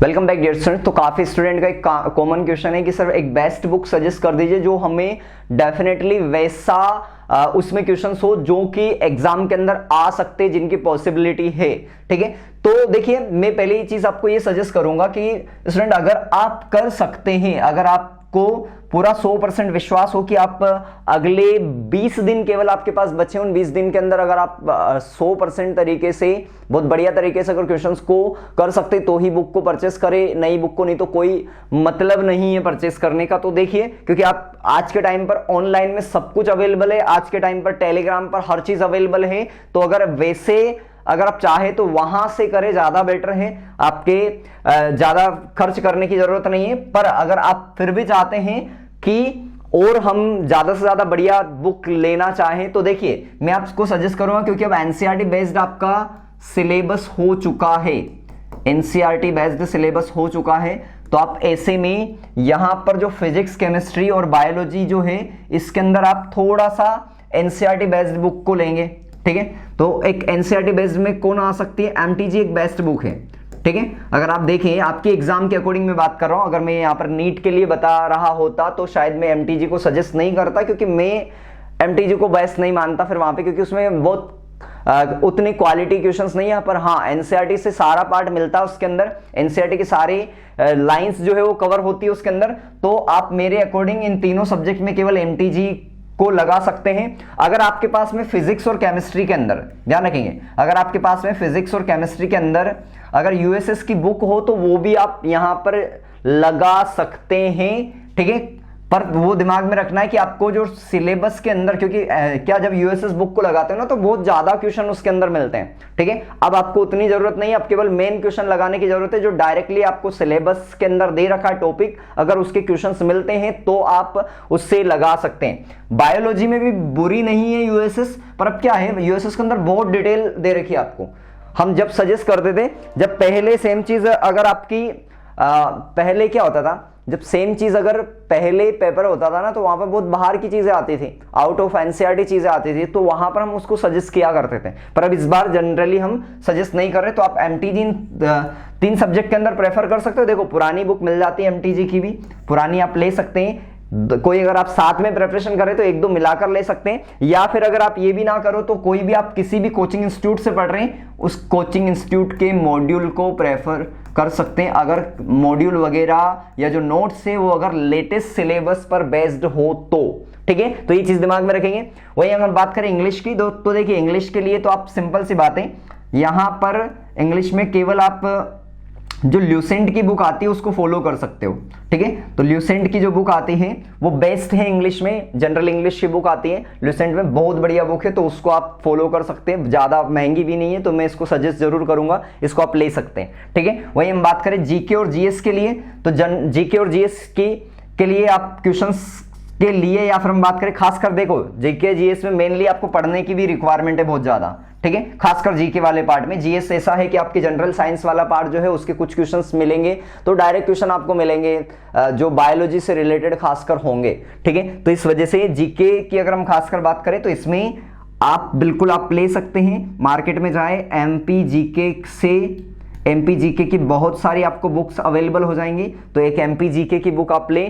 Welcome back dear student. तो काफी student का एक कॉमन क्वेश्चन है कि सर एक बेस्ट बुक सजेस्ट कर दीजिए जो हमें डेफिनेटली वैसा उसमें क्वेश्चंस हो जो कि एग्जाम के अंदर आ सकते, जिनकी पॉसिबिलिटी है। ठीक है, तो देखिए मैं पहले ही चीज आपको ये सजेस्ट करूंगा कि स्टूडेंट अगर आप कर सकते हैं, अगर आपको पूरा 100% विश्वास हो कि आप अगले 20 दिन केवल आपके पास बचे, उन 20 दिन के अंदर अगर आप 100% तरीके से, बहुत बढ़िया तरीके से अगर क्वेश्चंस को कर सकते तो ही बुक को परचेस करें, नई बुक को, नहीं तो कोई मतलब नहीं है परचेस करने का। तो देखिए, क्योंकि आप आज के टाइम पर ऑनलाइन में सब कुछ अवेलेबल है, आज के टाइम पर टेलीग्राम पर हर चीज अवेलेबल है, तो अगर वैसे अगर आप चाहे तो वहां से करें, ज्यादा बेटर है, आपके ज्यादा खर्च करने की जरूरत नहीं है। पर अगर आप फिर भी चाहते हैं कि और हम ज्यादा से ज्यादा बढ़िया बुक लेना चाहें तो देखिए मैं आपको सजेस्ट करूंगा, क्योंकि अब एनसीईआरटी बेस्ड आपका सिलेबस हो चुका है, एनसीईआरटी बेस्ड सिलेबस हो चुका है, तो आप ऐसे में यहां पर जो फिजिक्स, केमिस्ट्री और बायोलॉजी जो है इसके अंदर आप थोड़ा सा एनसीईआरटी बेस्ड बुक को लेंगे। ठीक है, तो एक एनसीईआरटी बेस्ड में कौन आ सकती है, एमटीजी एक बेस्ट बुक है। ठीक है, अगर आप देखें आपके एग्जाम के अकॉर्डिंग मैं बात कर रहा हूं, अगर मैं यहां पर नीट के लिए बता रहा होता तो शायद मैं एमटीजी को सजेस्ट नहीं करता, क्योंकि मैं एमटीजी को बेस्ट नहीं मानता फिर वहां पे, क्योंकि उसमें बहुत उतनी क्वालिटी क्वेश्चंस नहीं है। पर हाँ, एनसीईआरटी से सारा पार्ट मिलता है उसके अंदर, एनसीईआरटी की सारी लाइंस जो है वो कवर होती है उसके अंदर। तो आप मेरे अकॉर्डिंग इन तीनों सब्जेक्ट में केवल एमटीजी को लगा सकते हैं। अगर आपके पास में फिजिक्स और केमिस्ट्री के अंदर, ध्यान रखेंगे, अगर आपके पास में फिजिक्स और केमिस्ट्री के अंदर अगर यूएसएस की बुक हो तो वो भी आप यहां पर लगा सकते हैं। ठीक है, पर वो दिमाग में रखना है कि आपको जो सिलेबस के अंदर, क्योंकि क्या जब यूएसएस बुक को लगाते हैं ना तो बहुत ज्यादा क्वेश्चन उसके अंदर मिलते हैं। ठीक है, अब आपको उतनी जरूरत नहीं है, अब केवल मेन क्वेश्चन लगाने की जरूरत है जो डायरेक्टली आपको सिलेबस के अंदर दे रखा है टॉपिक, अगर उसके क्वेश्चंस मिलते हैं तो आप उससे लगा सकते हैं। बायोलॉजी में भी बुरी नहीं है यूएसएस, पर अब क्या है, यूएसएस के अंदर बहुत डिटेल दे रखी है आपको। हम जब सजेस्ट करते थे, जब पहले सेम चीज अगर आपकी पहले क्या होता था, जब सेम चीज अगर पहले पेपर होता था ना तो वहां पर बहुत बाहर की चीजें आती थी, आउट ऑफ एनसीईआरटी चीजें आती थी, तो वहां पर हम उसको सजेस्ट किया करते थे। पर अब इस बार जनरली हम सजेस्ट नहीं कर रहे, तो आप एमटीजी तीन सब्जेक्ट के अंदर प्रेफर कर सकते हो। देखो पुरानी बुक मिल जाती है एमटीजी की भी, पुरानी आप ले सकते हैं। कोई अगर आप साथ में प्रिपरेशन करें तो एक दो मिलाकर ले सकते हैं, या फिर अगर आप ये भी ना करो तो कोई भी आप किसी भी कोचिंग इंस्टीट्यूट से पढ़ रहे हैं उस कोचिंग इंस्टीट्यूट के मॉड्यूल को प्रेफर कर सकते हैं, अगर मॉड्यूल वगैरह या जो नोट्स है वो अगर लेटेस्ट सिलेबस पर बेस्ड हो तो। ठीक है, तो ये चीज दिमाग में रखेंगे। वही अगर बात करें इंग्लिश की तो देखिए इंग्लिश के लिए तो आप सिंपल सी बातें, यहां पर इंग्लिश में केवल आप जो ल्यूसेंट की बुक आती है उसको फॉलो कर सकते हो। ठीक है, तो ल्यूसेंट की जो बुक आती है वो बेस्ट है इंग्लिश में, जनरल इंग्लिश की बुक आती है ल्यूसेंट में, बहुत बढ़िया बुक है, तो उसको आप फॉलो कर सकते हैं, ज्यादा महंगी भी नहीं है, तो मैं इसको सजेस्ट जरूर करूंगा, इसको आप ले सकते हैं। ठीक है, वही हम बात करें जीके और जीएस के लिए, तो जीके और जीएस के लिए आप क्वेश्चंस के लिए, या फिर हम बात करें खासकर, देखो जीके जीएस में मेनली आपको पढ़ने की भी रिक्वायरमेंट है बहुत ज्यादा। ठीक है, खासकर जीके वाले पार्ट में। जीएस ऐसा है कि आपके जनरल साइंस वाला पार्ट जो है उसके कुछ क्वेश्चंस मिलेंगे, तो डायरेक्ट क्वेश्चन आपको मिलेंगे जो बायोलॉजी से रिलेटेड खासकर होंगे। ठीक है, तो इस वजह से जीके की अगर हम खासकर बात करें तो इसमें आप बिल्कुल आप ले सकते हैं, मार्केट में जाए एमपी जीके से, एमपी जीके की बहुत सारी आपको बुक्स अवेलेबल हो जाएंगी, तो एक एमपी जीके की बुक आप ले।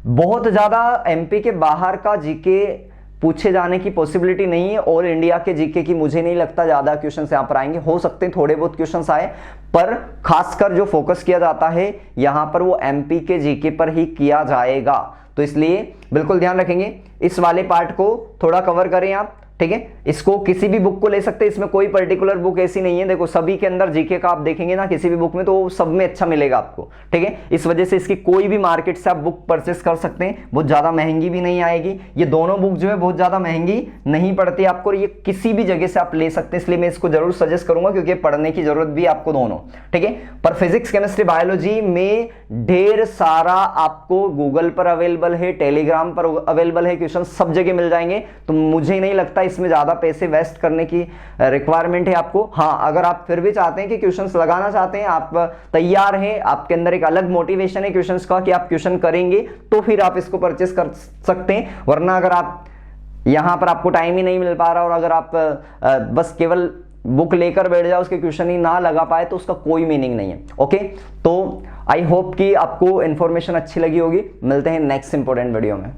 बहुत ज्यादा एमपी के बाहर का जीके पूछे जाने की पॉसिबिलिटी नहीं है, और इंडिया के जीके की मुझे नहीं लगता ज्यादा क्वेश्चन यहां पर आएंगे, हो सकते हैं थोड़े बहुत क्वेश्चंस आए, पर खासकर जो फोकस किया जाता है यहां पर वो एमपी के जीके पर ही किया जाएगा। तो इसलिए बिल्कुल ध्यान रखेंगे, इस वाले पार्ट को थोड़ा कवर करें आप। ठीक है, इसको किसी भी बुक को ले सकते हैं, इसमें कोई पर्टिकुलर बुक ऐसी नहीं है, देखो सभी के अंदर जीके का आप देखेंगे ना किसी भी बुक में तो सब में अच्छा मिलेगा आपको। ठीक है, इस वजह से इसकी कोई भी मार्केट से आप बुक परचेस कर सकते हैं, बहुत ज्यादा महंगी भी नहीं आएगी। ये दोनों बुक जो है बहुत ज्यादा महंगी नहीं पड़ती आपको, और ये किसी भी जगह से आप ले सकते हैं, इसलिए मैं इसको जरूर सजेस्ट करूंगा, क्योंकि पढ़ने की जरूरत भी आपको दोनों। ठीक है, पर फिजिक्स, केमिस्ट्री, बायोलॉजी में ढेर सारा आपको गूगल पर अवेलेबल है, टेलीग्राम पर अवेलेबल है, क्वेश्चन सब जगह मिल जाएंगे, तो मुझे नहीं लगता इसमें ज्यादा पैसे वेस्ट करने की रिक्वायरमेंट है आपको। हाँ, अगर आप फिर भी चाहते हैं कि क्वेश्चंस लगाना चाहते हैं, आप तैयार हैं, आपके अंदर एक अलग मोटिवेशन है क्वेश्चंस का कि आप क्वेश्चन करेंगे, तो फिर आप इसको परचेस कर सकते हैं। वरना अगर आप यहां पर आपको टाइम ही नहीं मिल पा रहा और अगर आप बस केवल बुक लेकर बैठ जाओ, उसके क्वेश्चन ही ना लगा पाए तो उसका कोई मीनिंग नहीं है। ओके, तो आई होप कि आपको इंफॉर्मेशन अच्छी लगी होगी। मिलते हैं नेक्स्ट इंपॉर्टेंट वीडियो में।